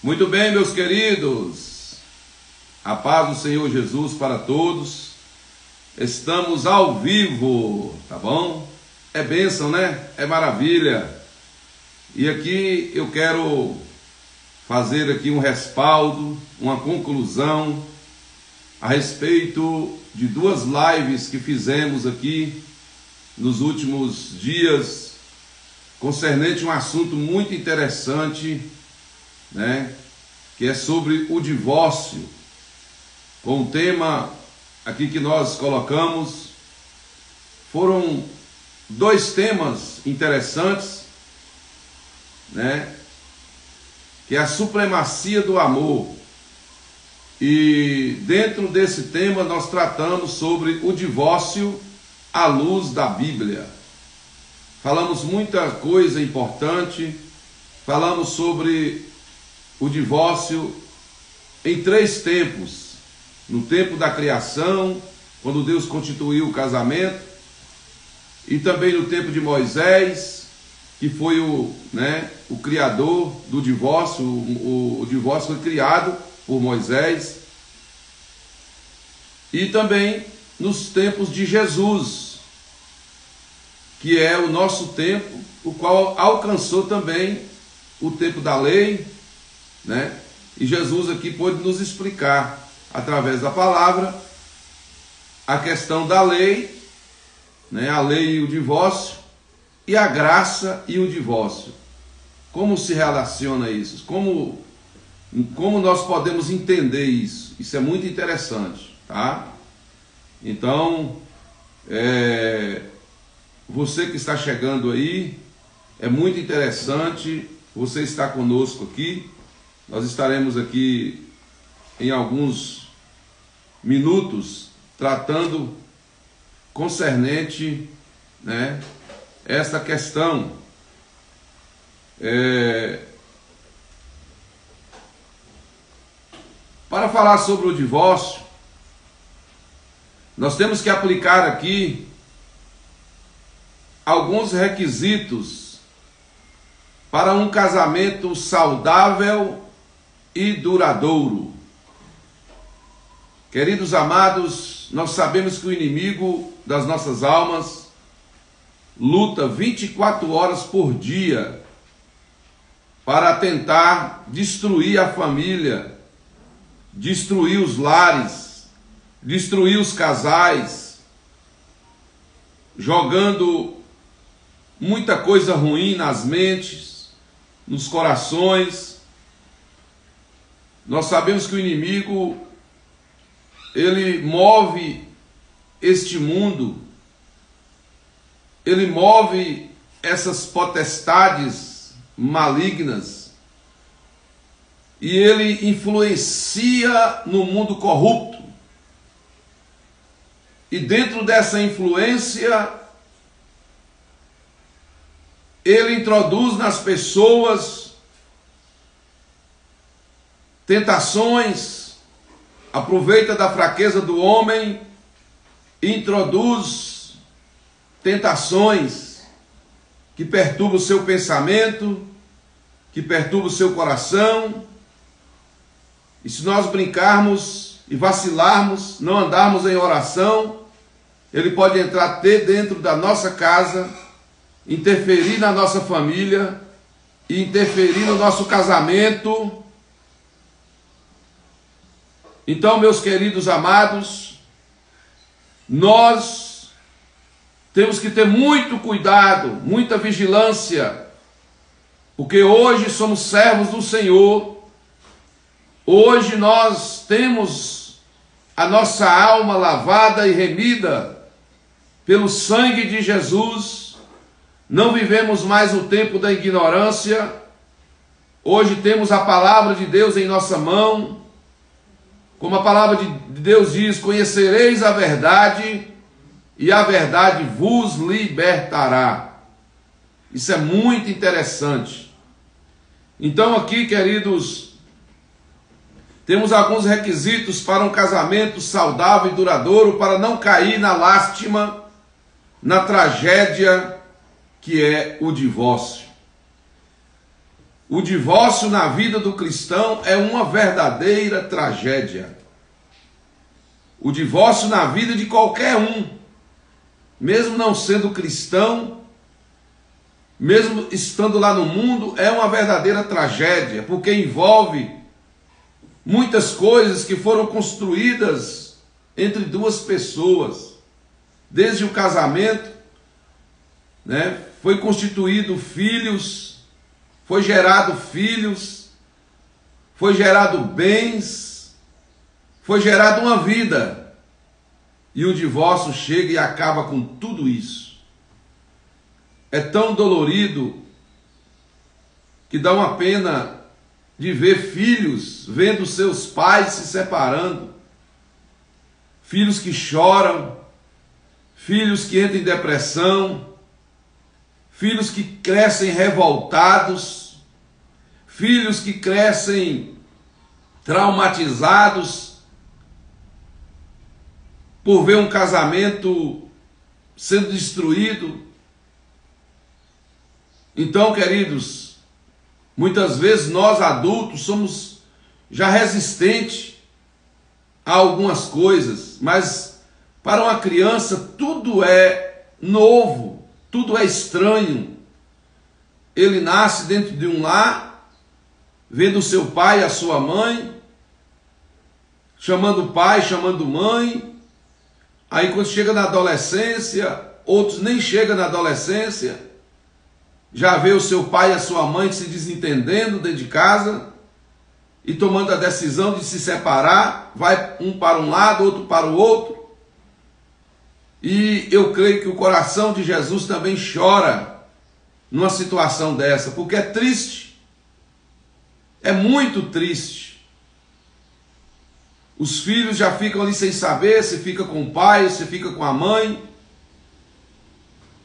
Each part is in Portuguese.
Muito bem, meus queridos, a paz do Senhor Jesus para todos. Estamos ao vivo, tá bom? É bênção, né? É maravilha. E aqui eu quero fazer aqui um respaldo, uma conclusão a respeito de duas lives que fizemos aqui nos últimos dias, concernente um assunto muito interessante, né? Que é sobre o divórcio, com o tema aqui que nós colocamos. Foram dois temas interessantes, né? Que é a supremacia do amor. E dentro desse tema nós tratamos sobre o divórcio à luz da Bíblia. Falamos muita coisa importante, falamos sobre o divórcio em três tempos: no tempo da criação, quando Deus constituiu o casamento, e também no tempo de Moisés, que foi o criador do divórcio. O divórcio foi criado por Moisés, e também nos tempos de Jesus, que é o nosso tempo, o qual alcançou também o tempo da lei, né? E Jesus aqui pôde nos explicar, através da palavra, a questão da lei, né? A lei e o divórcio, e a graça e o divórcio. Como se relaciona isso? Como nós podemos entender isso? Isso é muito interessante, tá? Então, você que está chegando aí, é muito interessante você estar conosco aqui. Nós estaremos aqui em alguns minutos tratando concernente, né, esta questão. Para falar sobre o divórcio, nós temos que aplicar aqui alguns requisitos para um casamento saudável e duradouro. Queridos amados, nós sabemos que o inimigo das nossas almas luta 24 horas por dia para tentar destruir a família, destruir os lares, destruir os casais, jogando muita coisa ruim nas mentes, nos corações. Nós sabemos que o inimigo, ele move este mundo, ele move essas potestades malignas, e ele influencia no mundo corrupto. E dentro dessa influência, ele introduz nas pessoas tentações, aproveita da fraqueza do homem, introduz tentações que perturbam o seu pensamento, que perturbam o seu coração. E se nós brincarmos e vacilarmos, não andarmos em oração, ele pode entrar até dentro da nossa casa, interferir na nossa família e interferir no nosso casamento. Então, meus queridos amados, nós temos que ter muito cuidado, muita vigilância, porque hoje somos servos do Senhor. Hoje nós temos a nossa alma lavada e remida pelo sangue de Jesus. Não vivemos mais o tempo da ignorância. Hoje temos a palavra de Deus em nossa mão. Como a palavra de Deus diz: conhecereis a verdade, e a verdade vos libertará. Isso é muito interessante. Então aqui, queridos, temos alguns requisitos para um casamento saudável e duradouro, para não cair na lástima, na tragédia que é o divórcio. O divórcio na vida do cristão é uma verdadeira tragédia. O divórcio na vida de qualquer um, mesmo não sendo cristão, mesmo estando lá no mundo, é uma verdadeira tragédia, porque envolve muitas coisas que foram construídas entre duas pessoas. Desde o casamento, né, foi constituído filhos, foi gerado filhos, foi gerado bens, foi gerada uma vida. E o divórcio chega e acaba com tudo isso. É tão dolorido que dá uma pena de ver filhos vendo seus pais se separando, filhos que choram, filhos que entram em depressão, filhos que crescem revoltados, filhos que crescem traumatizados por ver um casamento sendo destruído. Então, queridos, muitas vezes nós adultos somos já resistentes a algumas coisas, mas para uma criança tudo é novo, tudo é estranho. Ele nasce dentro de um lar, vendo o seu pai e a sua mãe, chamando pai, chamando mãe. Aí quando chega na adolescência, outros nem chegam na adolescência, já vê o seu pai e a sua mãe se desentendendo dentro de casa e tomando a decisão de se separar, vai um para um lado, outro para o outro. E eu creio que o coração de Jesus também chora numa situação dessa, porque é triste, é muito triste. Os filhos já ficam ali sem saber se fica com o pai, se fica com a mãe.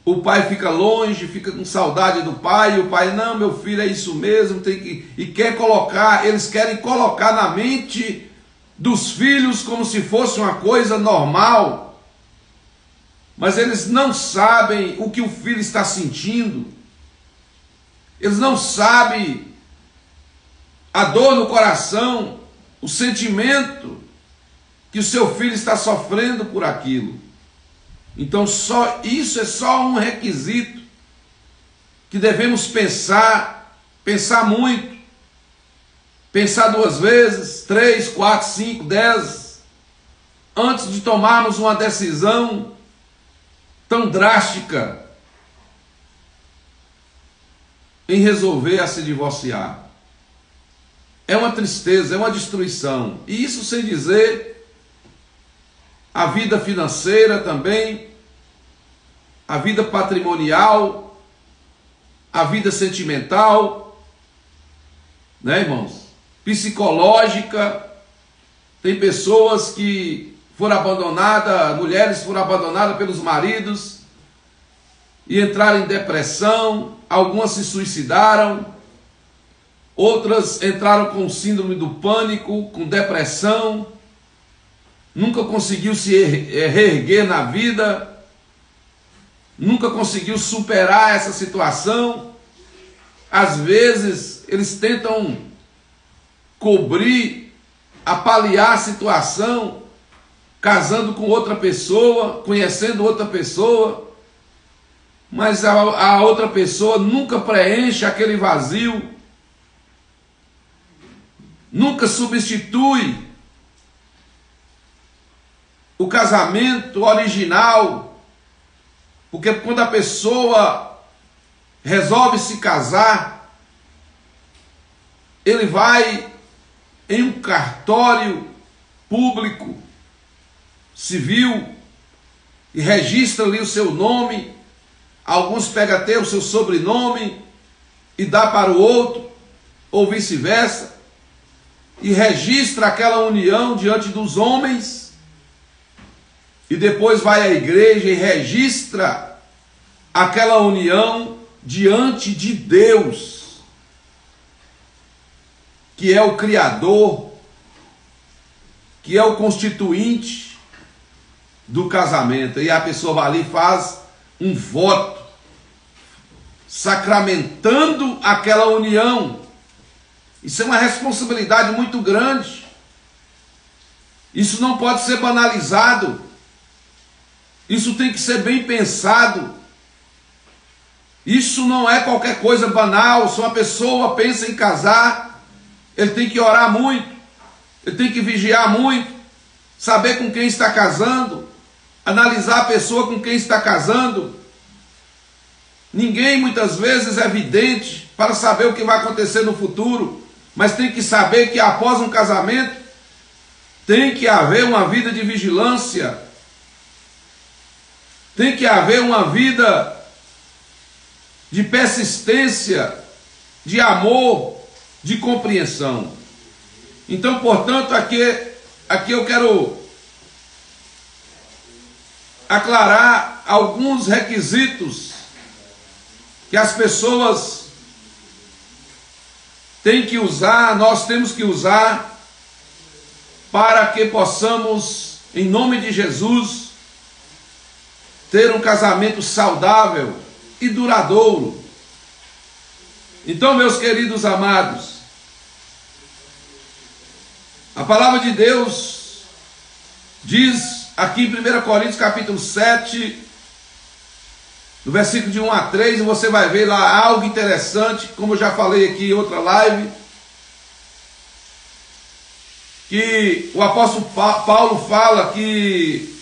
O pai fica longe, fica com saudade do pai, e o pai, não, meu filho, é isso mesmo, tem que... E quer colocar, eles querem colocar na mente dos filhos como se fosse uma coisa normal. Mas eles não sabem o que o filho está sentindo. Eles não sabem a dor no coração, o sentimento que o seu filho está sofrendo por aquilo. Então isso é só um requisito que devemos pensar muito, pensar 2 vezes, 3, 4, 5, 10, antes de tomarmos uma decisão tão drástica em resolver a se divorciar. É uma tristeza, é uma destruição. E isso sem dizer a vida financeira também, a vida patrimonial, a vida sentimental, né, irmãos? Psicológica. Tem pessoas que foram abandonadas, mulheres foram abandonadas pelos maridos e entraram em depressão, algumas se suicidaram, outras entraram com síndrome do pânico, com depressão, nunca conseguiu se reerguer na vida, nunca conseguiu superar essa situação. Às vezes eles tentam cobrir, apaliar a situação, casando com outra pessoa, conhecendo outra pessoa, mas a outra pessoa nunca preenche aquele vazio, nunca substitui o casamento original, porque quando a pessoa resolve se casar, ele vai em um cartório público, civil, e registra ali o seu nome. Alguns pegam até o seu sobrenome e dá para o outro, ou vice-versa, e registra aquela união diante dos homens, e depois vai à igreja e registra aquela união diante de Deus, que é o Criador, que é o constituinte do casamento. E a pessoa vai ali e faz um voto, sacramentando aquela união. Isso é uma responsabilidade muito grande. Isso não pode ser banalizado. Isso tem que ser bem pensado. Isso não é qualquer coisa banal. Se uma pessoa pensa em casar, ele tem que orar muito, ele tem que vigiar muito, saber com quem está casando, analisar a pessoa com quem está casando. Ninguém muitas vezes é vidente para saber o que vai acontecer no futuro, mas tem que saber que após um casamento tem que haver uma vida de vigilância, tem que haver uma vida de persistência, de amor, de compreensão. Então, portanto, aqui eu quero aclarar alguns requisitos que as pessoas têm que usar, nós temos que usar, para que possamos, em nome de Jesus, ter um casamento saudável e duradouro. Então, meus queridos amados, a palavra de Deus diz aqui em 1 Coríntios capítulo 7, no versículo de 1 a 3, e você vai ver lá algo interessante, como eu já falei aqui em outra live, que o apóstolo Paulo fala que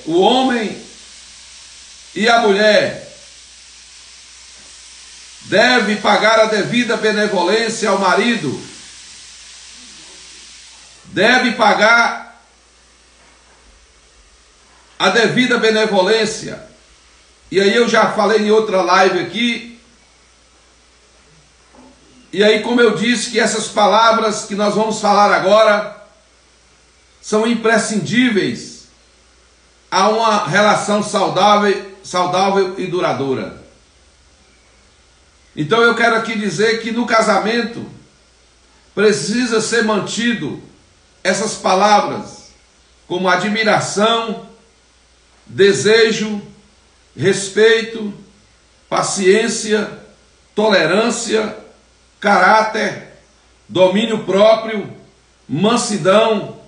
o homem e a mulher deve pagar a devida benevolência ao marido, deve pagar a devida benevolência. E aí eu já falei em outra live aqui, e aí como eu disse que essas palavras que nós vamos falar agora são imprescindíveis a uma relação saudável e duradoura. Então eu quero aqui dizer que no casamento precisa ser mantido essas palavras como admiração, desejo, respeito, paciência, tolerância, caráter, domínio próprio, mansidão,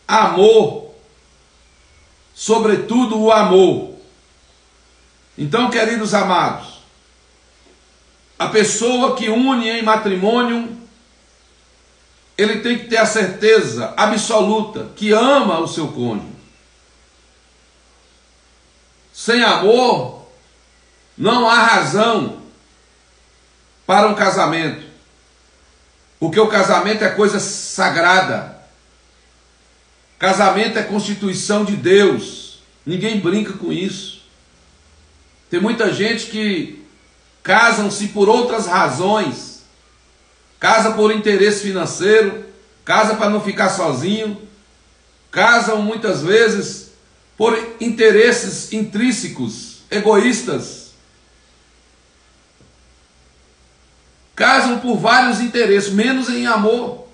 amor, sobretudo o amor. Então, queridos amados, a pessoa que une em matrimônio, ele tem que ter a certeza absoluta que ama o seu cônjuge. Sem amor, não há razão para um casamento, porque o casamento é coisa sagrada. Casamento é constituição de Deus, ninguém brinca com isso. Tem muita gente que casam-se por outras razões, casa por interesse financeiro, casa para não ficar sozinho, casam muitas vezes por interesses intrínsecos, egoístas. Casam por vários interesses, menos em amor.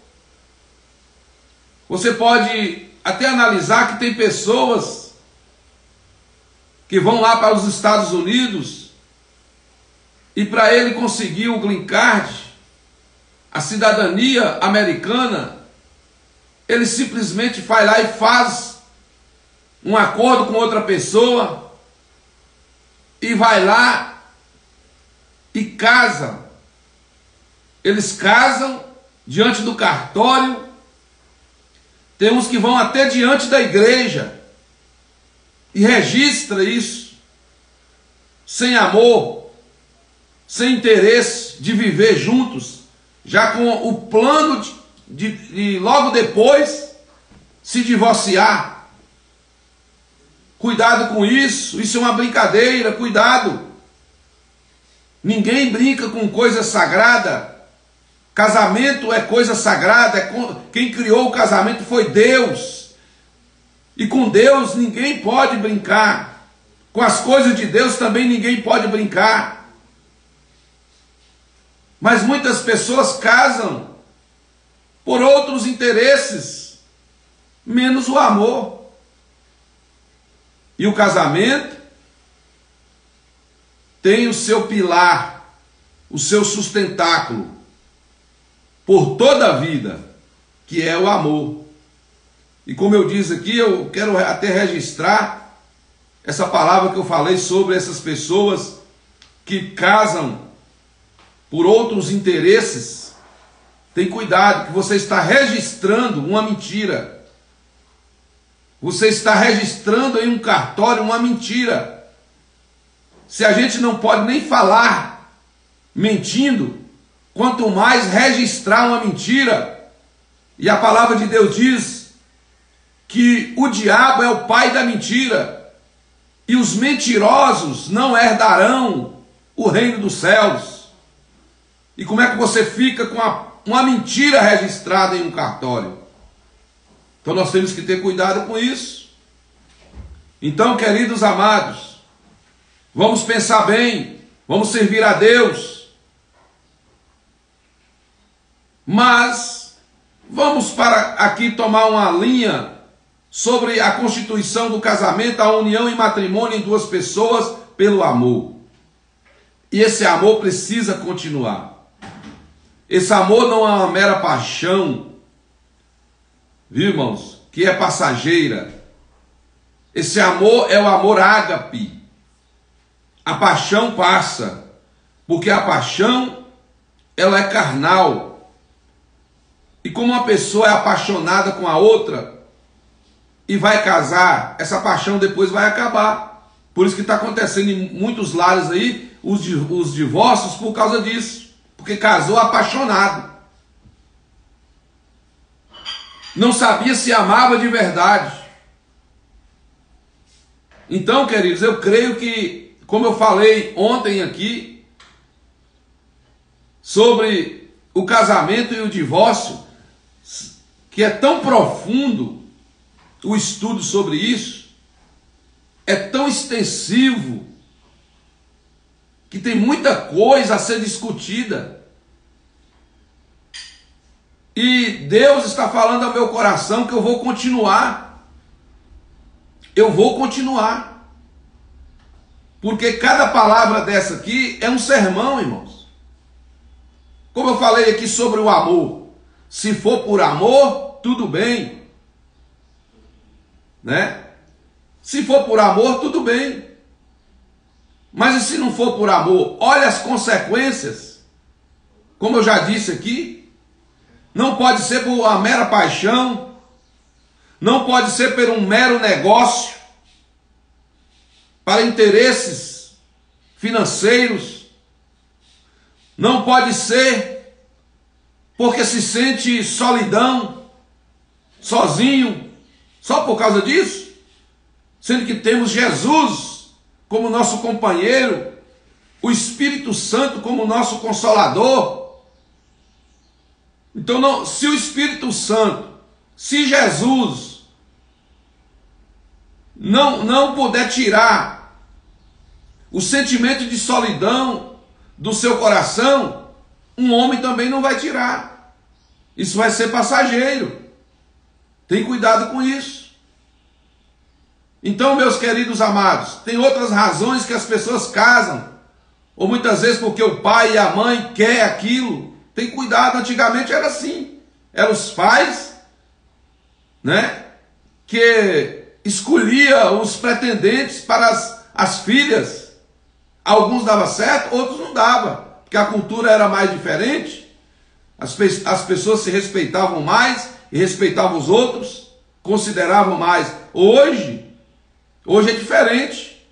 Você pode até analisar que tem pessoas que vão lá para os Estados Unidos e para ele conseguir o green card, a cidadania americana, ele simplesmente vai lá e faz um acordo com outra pessoa e vai lá e casa. Eles casam diante do cartório, tem uns que vão até diante da igreja e registra isso, sem amor, sem interesse de viver juntos, já com o plano de logo depois se divorciar. Cuidado com isso, isso é uma brincadeira, cuidado. Ninguém brinca com coisa sagrada. Casamento é coisa sagrada, quem criou o casamento foi Deus. E com Deus ninguém pode brincar. Com as coisas de Deus também ninguém pode brincar. Mas muitas pessoas casam por outros interesses, menos o amor. E o casamento tem o seu pilar, o seu sustentáculo, por toda a vida, que é o amor. E como eu disse aqui, eu quero até registrar essa palavra que eu falei sobre essas pessoas que casam por outros interesses. Tem cuidado, que você está registrando uma mentira. Você está registrando em um cartório uma mentira. Se a gente não pode nem falar mentindo, quanto mais registrar uma mentira. E a palavra de Deus diz que o diabo é o pai da mentira, e os mentirosos não herdarão o reino dos céus. E como é que você fica com uma mentira registrada em um cartório? Então nós temos que ter cuidado com isso. Então, queridos amados, vamos pensar bem, vamos servir a Deus, mas vamos para aqui tomar uma linha sobre a constituição do casamento, a união e matrimônio em duas pessoas pelo amor. E esse amor precisa continuar. Esse amor não é uma mera paixão, viu, irmãos, que é passageira. Esse amor é o amor ágape. A paixão passa, porque a paixão, ela é carnal. E como uma pessoa é apaixonada com a outra e vai casar, essa paixão depois vai acabar. Por isso que está acontecendo em muitos lares aí os divórcios por causa disso. Porque casou apaixonado. Não sabia se amava de verdade. Então, queridos, eu creio que, como eu falei ontem aqui, sobre o casamento e o divórcio, que é tão profundo o estudo sobre isso, é tão extensivo, que tem muita coisa a ser discutida. E Deus está falando ao meu coração que eu vou continuar. Eu vou continuar. Porque cada palavra dessa aqui é um sermão, irmãos. Como eu falei aqui sobre o amor. Se for por amor, tudo bem. Né? Se for por amor, tudo bem. Mas e se não for por amor? Olha as consequências. Como eu já disse aqui, não pode ser por uma mera paixão, não pode ser por um mero negócio, para interesses financeiros, não pode ser porque se sente solidão, sozinho, só por causa disso, sendo que temos Jesus como nosso companheiro, o Espírito Santo como nosso consolador. Então, não, se o Espírito Santo, se Jesus não puder tirar o sentimento de solidão do seu coração, um homem também não vai tirar. Isso vai ser passageiro. Tem cuidado com isso. Então, meus queridos amados, tem outras razões que as pessoas casam, ou muitas vezes porque o pai e a mãe querem aquilo. Tem cuidado, antigamente era assim. Eram os pais, né, que escolhia os pretendentes para as filhas. Alguns dava certo, outros não dava, porque a cultura era mais diferente. As pessoas se respeitavam mais e respeitavam os outros, consideravam mais. Hoje é diferente.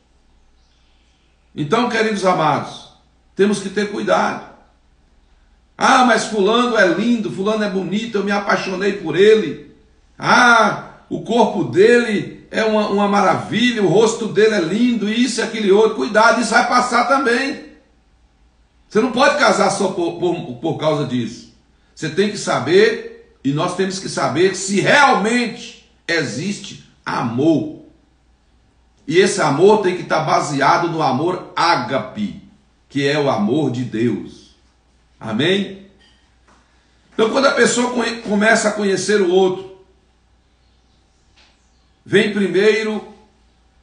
Então, queridos amados, temos que ter cuidado. Ah, mas fulano é lindo, fulano é bonito, eu me apaixonei por ele. Ah, o corpo dele é uma maravilha, o rosto dele é lindo, isso e aquele outro. Cuidado, isso vai passar também. Você não pode casar só por causa disso. Você tem que saber, e nós temos que saber, se realmente existe amor. E esse amor tem que estar baseado no amor ágape, que é o amor de Deus. Amém? Então, quando a pessoa começa a conhecer o outro, vem primeiro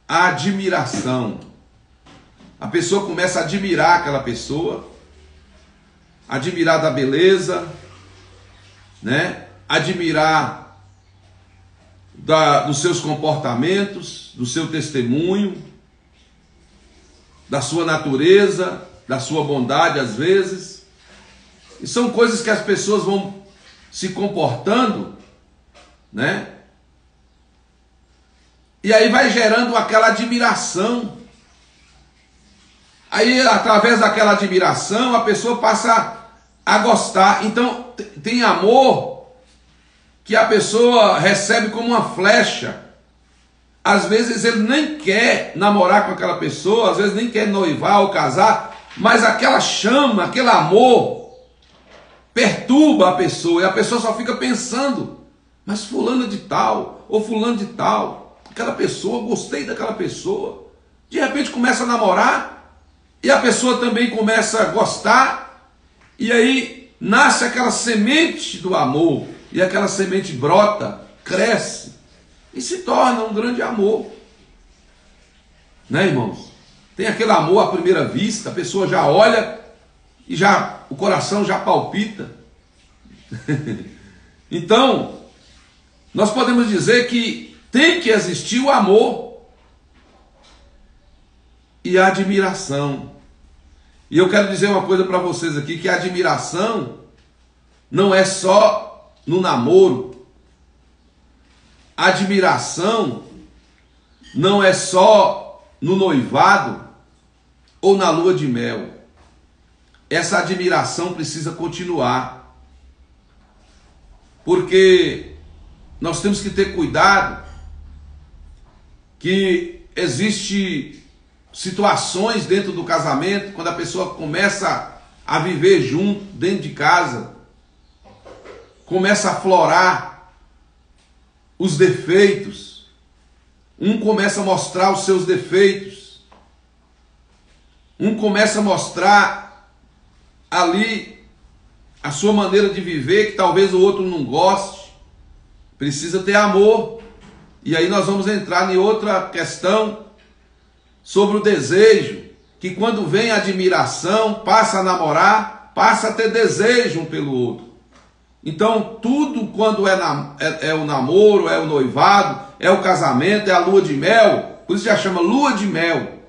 a admiração. A pessoa começa a admirar aquela pessoa, admirar da beleza, né? Admirar dos seus comportamentos, do seu testemunho, da sua natureza, da sua bondade às vezes. E são coisas que as pessoas vão se comportando, né? E aí vai gerando aquela admiração. Aí, através daquela admiração, a pessoa passa a gostar. Então, tem amor que a pessoa recebe como uma flecha. Às vezes ele nem quer namorar com aquela pessoa, às vezes nem quer noivar ou casar, mas aquela chama, aquele amor perturba a pessoa, e a pessoa só fica pensando, mas fulano de tal, ou fulano de tal, aquela pessoa, gostei daquela pessoa. De repente começa a namorar, e a pessoa também começa a gostar, e aí nasce aquela semente do amor, e aquela semente brota, cresce, e se torna um grande amor. Né, irmãos? Tem aquele amor à primeira vista, a pessoa já olha e já o coração já palpita. Então, nós podemos dizer que tem que existir o amor e a admiração. E eu quero dizer uma coisa para vocês aqui, que a admiração não é só no namoro. A admiração não é só no noivado ou na lua de mel. Essa admiração precisa continuar. Porque nós temos que ter cuidado que existe situações dentro do casamento, quando a pessoa começa a viver junto, dentro de casa, começa a aflorar os defeitos, um começa a mostrar os seus defeitos, um começa a mostrar ali a sua maneira de viver, que talvez o outro não goste. Precisa ter amor. E aí nós vamos entrar em outra questão sobre o desejo, que quando vem a admiração, passa a namorar, passa a ter desejo um pelo outro. Então tudo quando é o namoro, é o noivado, é o casamento, é a lua de mel, por isso já chama lua de mel,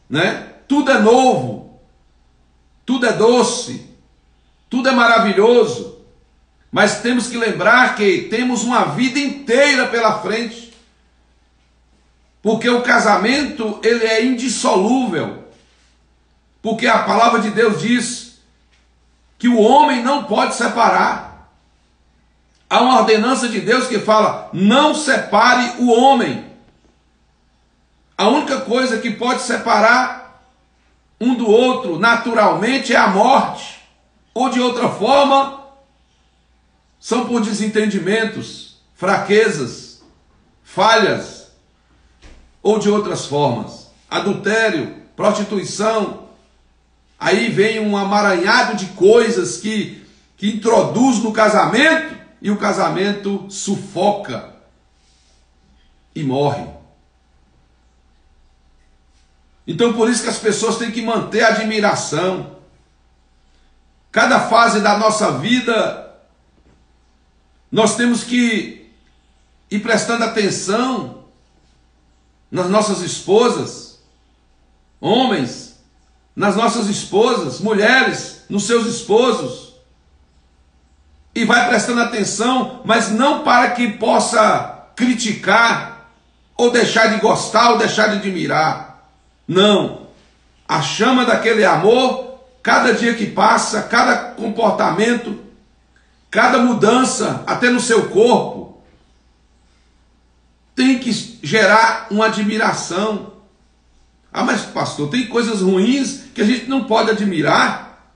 né? Tudo é novo, tudo é doce, tudo é maravilhoso, mas temos que lembrar que temos uma vida inteira pela frente, porque o casamento ele é indissolúvel, porque a palavra de Deus diz que o homem não pode separar. Há uma ordenança de Deus que fala, não separe o homem. A única coisa que pode separar um do outro naturalmente é a morte, ou de outra forma, são por desentendimentos, fraquezas, falhas, ou de outras formas, adultério, prostituição. Aí vem um amaranhado de coisas que introduz no casamento, e o casamento sufoca e morre. Então por isso que as pessoas têm que manter a admiração. Cada fase da nossa vida, nós temos que ir prestando atenção nas nossas esposas, homens, nas nossas esposas, mulheres, nos seus esposos. E vai prestando atenção, mas não para que possa criticar, ou deixar de gostar, ou deixar de admirar. Não. A chama daquele amor, cada dia que passa, cada comportamento, cada mudança, até no seu corpo, tem que gerar uma admiração. Ah, mas pastor, tem coisas ruins que a gente não pode admirar.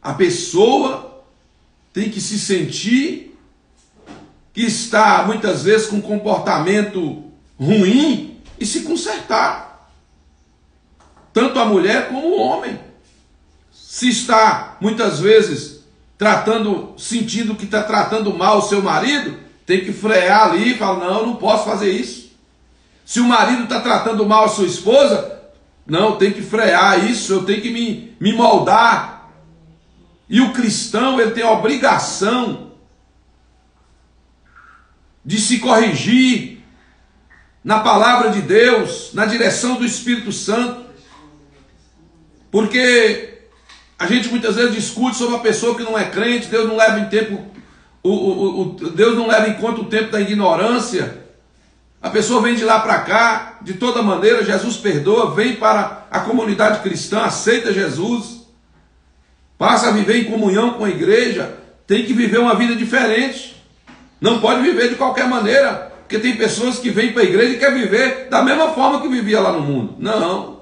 A pessoa tem que se sentir que está muitas vezes com um comportamento ruim e se consertar. Tanto a mulher como o homem. Se está muitas vezes sentindo que está tratando mal o seu marido, tem que frear ali e falar, não, eu não posso fazer isso. Se o marido está tratando mal a sua esposa, não, tem que frear isso, eu tenho que me moldar E o cristão, ele tem a obrigação de se corrigir na palavra de Deus, na direção do Espírito Santo. Porque a gente muitas vezes discute sobre a pessoa que não é crente, Deus não leva em tempo, Deus não leva em conta o tempo da ignorância. A pessoa vem de lá para cá, de toda maneira, Jesus perdoa, vem para a comunidade cristã, aceita Jesus, passa a viver em comunhão com a igreja, tem que viver uma vida diferente. Não pode viver de qualquer maneira, porque tem pessoas que vêm para a igreja e querem viver da mesma forma que vivia lá no mundo. Não.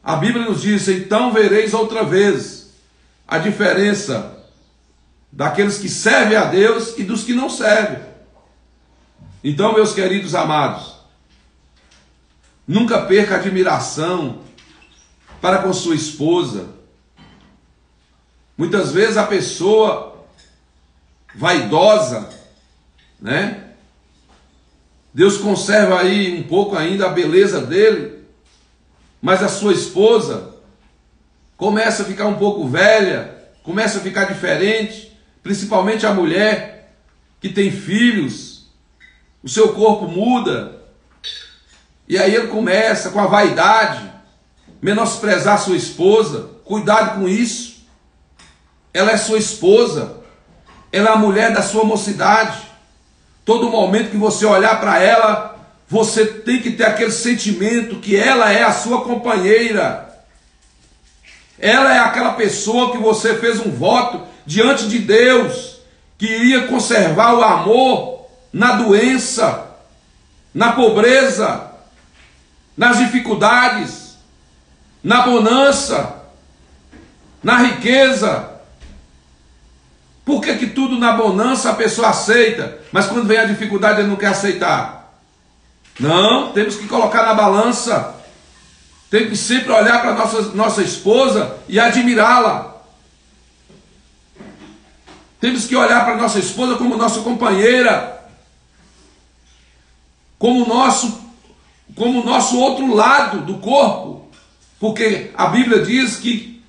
A Bíblia nos diz, então vereis outra vez a diferença daqueles que servem a Deus e dos que não servem. Então, meus queridos amados, nunca perca a admiração para com sua esposa. Muitas vezes a pessoa vaidosa, né? Deus conserva aí um pouco ainda a beleza dele, mas a sua esposa começa a ficar um pouco velha, começa a ficar diferente, principalmente a mulher que tem filhos. O seu corpo muda, e aí ele começa com a vaidade, menosprezar sua esposa. Cuidado com isso. Ela é sua esposa, ela é a mulher da sua mocidade. Todo momento que você olhar para ela, você tem que ter aquele sentimento que ela é a sua companheira. Ela é aquela pessoa que você fez um voto diante de Deus, que iria conservar o amor na doença, na pobreza, nas dificuldades, na bonança, na riqueza. Por que tudo na bonança a pessoa aceita, mas quando vem a dificuldade ele não quer aceitar? Não, temos que colocar na balança. Temos que sempre olhar para nossa esposa e admirá-la. Temos que olhar para nossa esposa como nossa companheira, como o nosso outro lado do corpo, porque a Bíblia diz que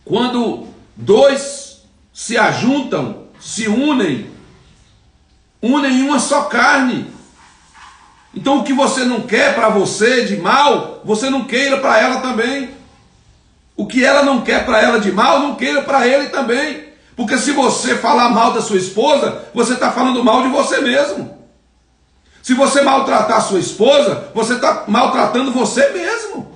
quando dois se ajuntam, se unem em uma só carne. Então o que você não quer para você de mal, você não queira para ela também. O que ela não quer para ela de mal, não queira para ele também. Porque se você falar mal da sua esposa, você está falando mal de você mesmo. Se você maltratar a sua esposa, você está maltratando você mesmo.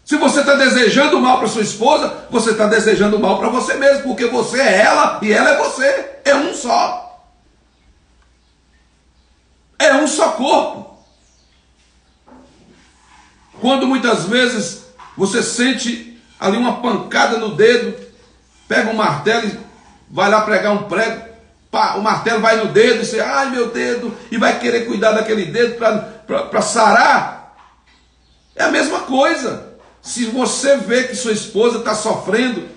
Se você está desejando mal para sua esposa, você está desejando mal para você mesmo, porque você é ela e ela é você. É um só. É um só corpo. Quando muitas vezes você sente ali uma pancada no dedo, pega um martelo e vai lá pregar um prego, pá, o martelo vai no dedo e você, ai meu dedo, e vai querer cuidar daquele dedo para sarar. É a mesma coisa. Se você vê que sua esposa está sofrendo,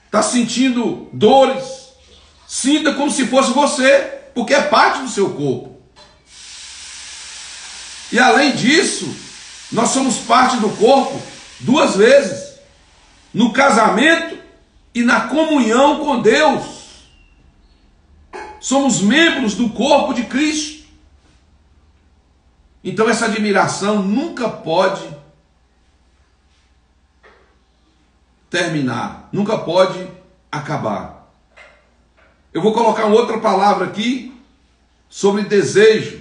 está sentindo dores, sinta como se fosse você, porque é parte do seu corpo. E além disso, nós somos parte do corpo duas vezes, no casamento e na comunhão com Deus. Somos membros do corpo de Cristo. Então essa admiração nunca pode terminar, nunca pode acabar. Eu vou colocar uma outra palavra aqui sobre desejo,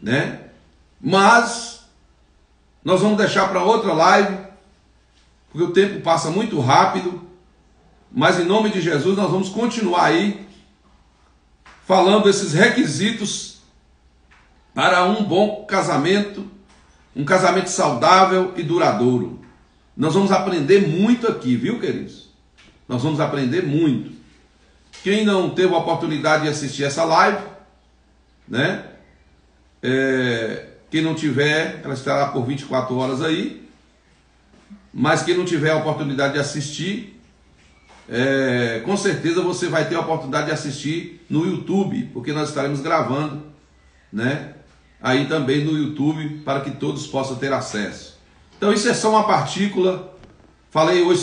né? Mas nós vamos deixar para outra live, porque o tempo passa muito rápido. Mas em nome de Jesus nós vamos continuar aí falando esses requisitos para um bom casamento, um casamento saudável e duradouro. Nós vamos aprender muito aqui, viu, queridos? Nós vamos aprender muito. Quem não teve a oportunidade de assistir essa live, né? Quem não tiver, ela estará por 24 horas aí. Mas quem não tiver a oportunidade de assistir, com certeza você vai ter a oportunidade de assistir no YouTube, porque nós estaremos gravando, né? Aí também no YouTube, para que todos possam ter acesso. Então isso é só uma partícula Falei hoje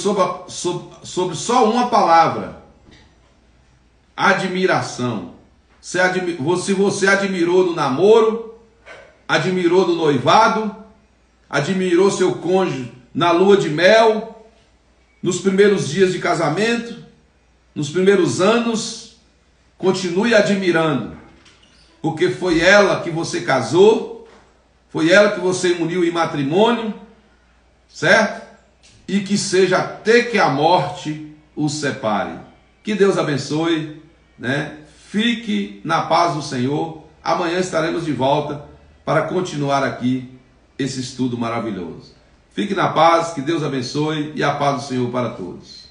sobre só uma palavra: admiração. Se você admirou no namoro, admirou no noivado, admirou seu cônjuge na lua de mel, nos primeiros dias de casamento, nos primeiros anos, continue admirando, porque foi ela que você casou, foi ela que você uniu em matrimônio, certo? E que seja até que a morte os separe. Que Deus abençoe, né? Fique na paz do Senhor. Amanhã estaremos de volta para continuar aqui esse estudo maravilhoso. Fique na paz, que Deus abençoe e a paz do Senhor para todos.